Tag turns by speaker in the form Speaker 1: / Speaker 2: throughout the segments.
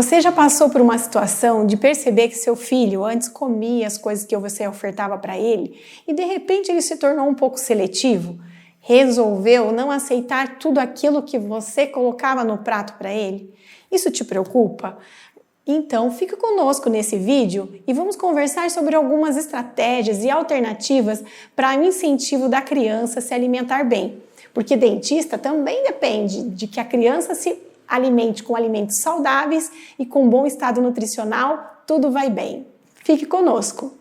Speaker 1: Você já passou por uma situação de perceber que seu filho antes comia as coisas que você ofertava para ele e de repente ele se tornou um pouco seletivo? Resolveu não aceitar tudo aquilo que você colocava no prato para ele? Isso te preocupa? Então, fica conosco nesse vídeo e vamos conversar sobre algumas estratégias e alternativas para o incentivo da criança a se alimentar bem. Porque dentista também depende de que a criança se alimente com alimentos saudáveis e com bom estado nutricional, tudo vai bem. Fique conosco!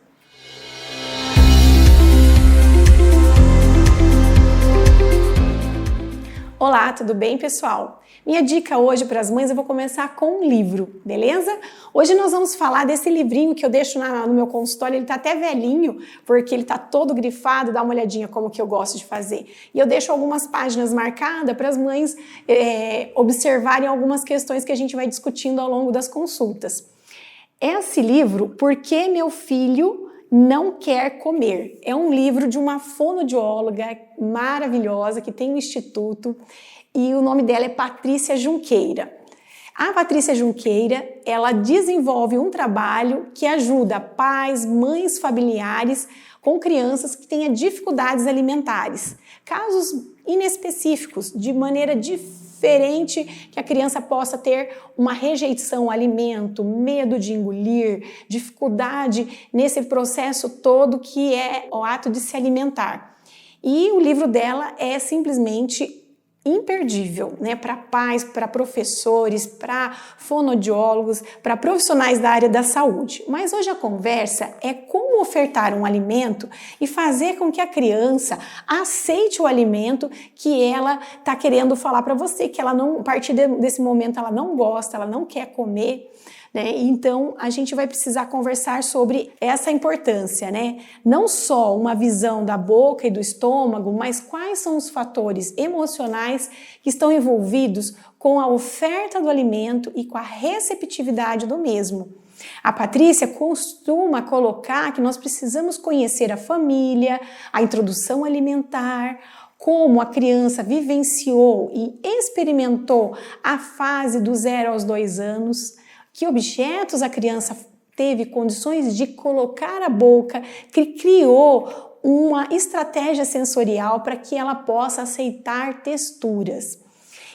Speaker 1: Olá, tudo bem, pessoal? Minha dica hoje para as mães, eu vou começar com um livro, beleza? Hoje nós vamos falar desse livrinho que eu deixo no meu consultório, ele tá até velhinho, porque ele tá todo grifado, dá uma olhadinha como que eu gosto de fazer. E eu deixo algumas páginas marcadas para as mães observarem algumas questões que a gente vai discutindo ao longo das consultas. Esse livro, Por que Meu Filho Não Quer Comer? É um livro de uma fonoaudióloga maravilhosa que tem um instituto e o nome dela é Patrícia Junqueira. A Patrícia Junqueira, ela desenvolve um trabalho que ajuda pais, mães familiares com crianças que tenham dificuldades alimentares, casos inespecíficos, de maneira diferente, que a criança possa ter uma rejeição ao alimento, medo de engolir, dificuldade nesse processo todo que é o ato de se alimentar. E o livro dela é simplesmente imperdível, né? Para pais, para professores, para fonoaudiólogos, para profissionais da área da saúde. Mas hoje a conversa é como ofertar um alimento e fazer com que a criança aceite o alimento que ela está querendo falar para você, que ela não, a partir desse momento ela não gosta, ela não quer comer. Então, a gente vai precisar conversar sobre essa importância, né? Não só uma visão da boca e do estômago, mas quais são os fatores emocionais que estão envolvidos com a oferta do alimento e com a receptividade do mesmo. A Patrícia costuma colocar que nós precisamos conhecer a família, a introdução alimentar, como a criança vivenciou e experimentou a fase do 0 aos 2 anos, que objetos a criança teve condições de colocar à boca, que criou uma estratégia sensorial para que ela possa aceitar texturas.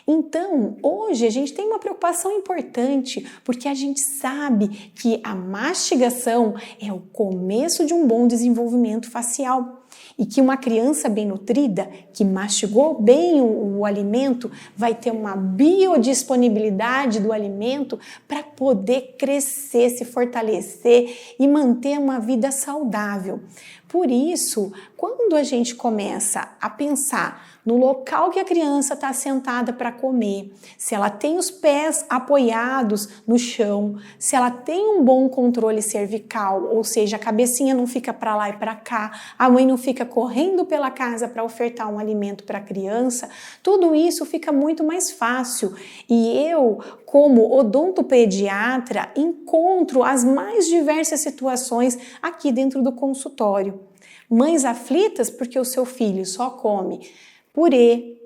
Speaker 1: Então, hoje a gente tem uma preocupação importante, porque a gente sabe que a mastigação é o começo de um bom desenvolvimento facial. E que uma criança bem nutrida, que mastigou bem o alimento, vai ter uma biodisponibilidade do alimento para poder crescer, se fortalecer e manter uma vida saudável. Por isso, quando a gente começa a pensar no local que a criança está sentada para comer, se ela tem os pés apoiados no chão, se ela tem um bom controle cervical, ou seja, a cabecinha não fica para lá e para cá, a mãe não fica correndo pela casa para ofertar um alimento para a criança, tudo isso fica muito mais fácil. E eu, como odontopediatra, encontro as mais diversas situações aqui dentro do consultório. Mães aflitas porque o seu filho só come purê,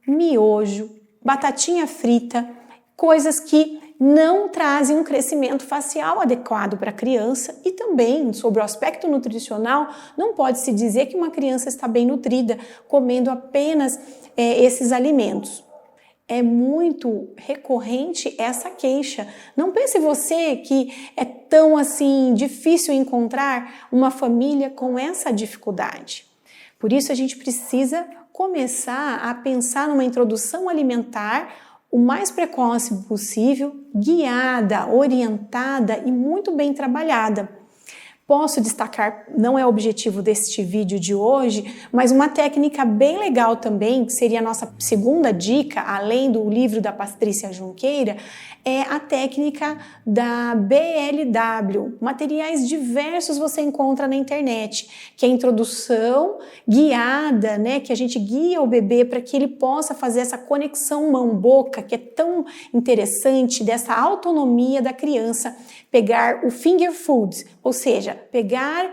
Speaker 1: miojo, batatinha frita, coisas que não trazem um crescimento facial adequado para a criança e também sobre o aspecto nutricional, não pode se dizer que uma criança está bem nutrida comendo apenas esses alimentos. É muito recorrente essa queixa. Não pense você que é tão assim difícil encontrar uma família com essa dificuldade. Por isso a gente precisa começar a pensar numa introdução alimentar o mais precoce possível, guiada, orientada e muito bem trabalhada. Posso destacar, não é o objetivo deste vídeo de hoje, mas uma técnica bem legal também, que seria a nossa segunda dica, além do livro da Patrícia Junqueira, é a técnica da BLW. Materiais diversos você encontra na internet, que é a introdução guiada, né, que a gente guia o bebê para que ele possa fazer essa conexão mão-boca, que é tão interessante, dessa autonomia da criança, pegar o finger food, ou seja, pegar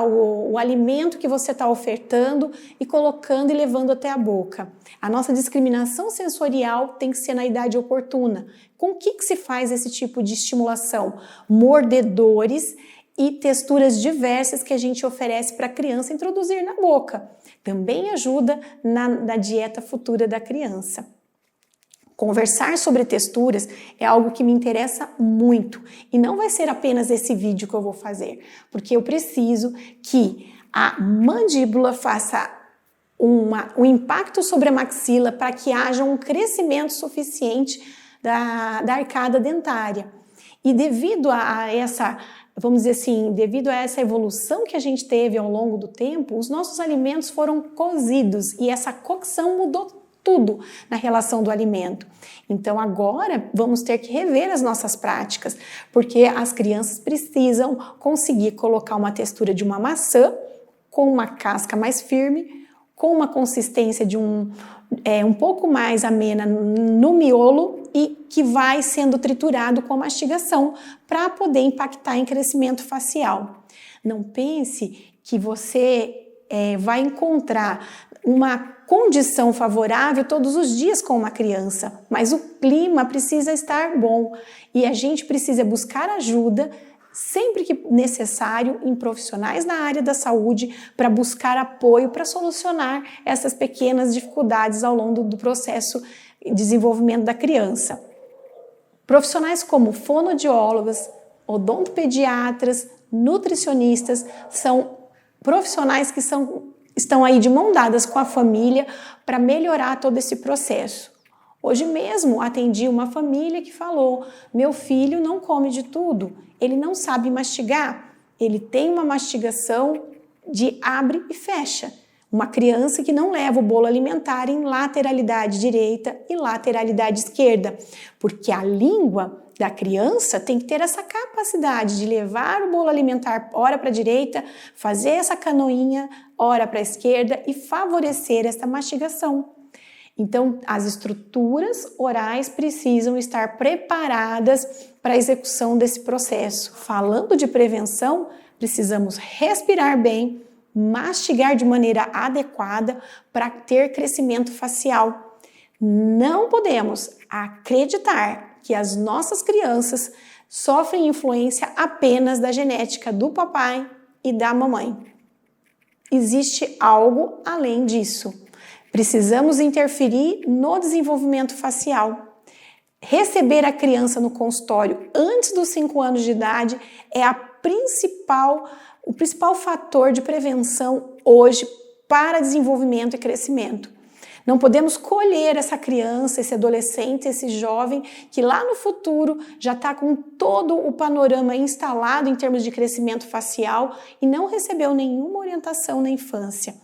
Speaker 1: o alimento que você está ofertando e colocando e levando até a boca. A nossa discriminação sensorial tem que ser na idade oportuna. Com o que se faz esse tipo de estimulação? Mordedores e texturas diversas que a gente oferece para a criança introduzir na boca. Também ajuda na dieta futura da criança. Conversar sobre texturas é algo que me interessa muito e não vai ser apenas esse vídeo que eu vou fazer, porque eu preciso que a mandíbula faça um impacto sobre a maxila para que haja um crescimento suficiente da arcada dentária. E devido a essa, vamos dizer assim, devido a essa evolução que a gente teve ao longo do tempo, os nossos alimentos foram cozidos e essa cocção mudou tudo na relação do alimento. Então agora vamos ter que rever as nossas práticas, porque as crianças precisam conseguir colocar uma textura de uma maçã com uma casca mais firme, com uma consistência de um pouco mais amena no miolo e que vai sendo triturado com a mastigação para poder impactar em crescimento facial. Não pense que você vai encontrar uma condição favorável todos os dias com uma criança, mas o clima precisa estar bom e a gente precisa buscar ajuda sempre que necessário em profissionais na área da saúde para buscar apoio para solucionar essas pequenas dificuldades ao longo do processo de desenvolvimento da criança. Profissionais como fonoaudiólogas, odontopediatras, nutricionistas são profissionais que estão aí de mão dadas com a família para melhorar todo esse processo. Hoje mesmo atendi uma família que falou: meu filho não come de tudo, ele não sabe mastigar, ele tem uma mastigação de abre e fecha. Uma criança que não leva o bolo alimentar em lateralidade direita e lateralidade esquerda, porque a língua da criança tem que ter essa capacidade de levar o bolo alimentar ora para a direita, fazer essa canoinha ora para a esquerda e favorecer essa mastigação. Então, as estruturas orais precisam estar preparadas para a execução desse processo. Falando de prevenção, precisamos respirar bem, mastigar de maneira adequada para ter crescimento facial. Não podemos acreditar que as nossas crianças sofrem influência apenas da genética do papai e da mamãe. Existe algo além disso. Precisamos interferir no desenvolvimento facial. Receber a criança no consultório antes dos 5 anos de idade é o principal fator de prevenção hoje para desenvolvimento e crescimento. Não podemos colher essa criança, esse adolescente, esse jovem que lá no futuro já está com todo o panorama instalado em termos de crescimento facial e não recebeu nenhuma orientação na infância.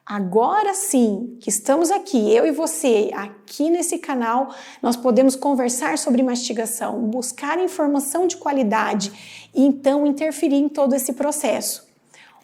Speaker 1: Agora sim, que estamos aqui, eu e você, aqui nesse canal, nós podemos conversar sobre mastigação, buscar informação de qualidade e então interferir em todo esse processo.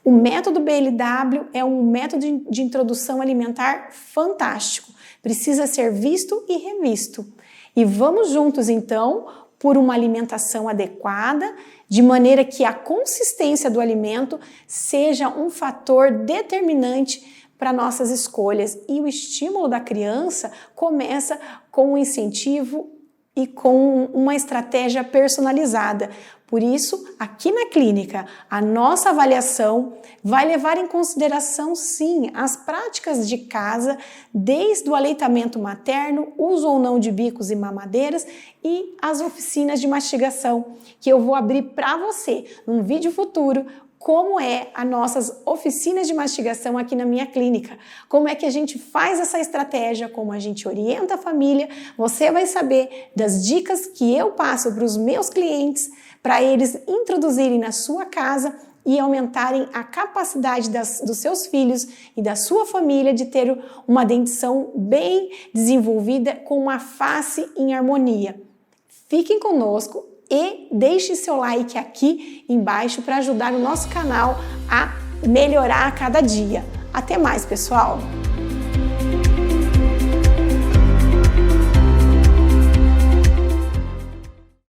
Speaker 1: O método BLW é um método de introdução alimentar fantástico, precisa ser visto e revisto. E vamos juntos então por uma alimentação adequada, de maneira que a consistência do alimento seja um fator determinante para nossas escolhas e o estímulo da criança começa com um incentivo e com uma estratégia personalizada. Por isso, aqui na clínica, a nossa avaliação vai levar em consideração, sim, as práticas de casa, desde o aleitamento materno, uso ou não de bicos e mamadeiras e as oficinas de mastigação, que eu vou abrir para você num vídeo futuro, como é as nossas oficinas de mastigação aqui na minha clínica, como é que a gente faz essa estratégia, como a gente orienta a família. Você vai saber das dicas que eu passo para os meus clientes, para eles introduzirem na sua casa e aumentarem a capacidade dos seus filhos e da sua família de ter uma dentição bem desenvolvida, com uma face em harmonia. Fiquem conosco e deixe seu like aqui embaixo para ajudar o nosso canal a melhorar a cada dia. Até mais, pessoal!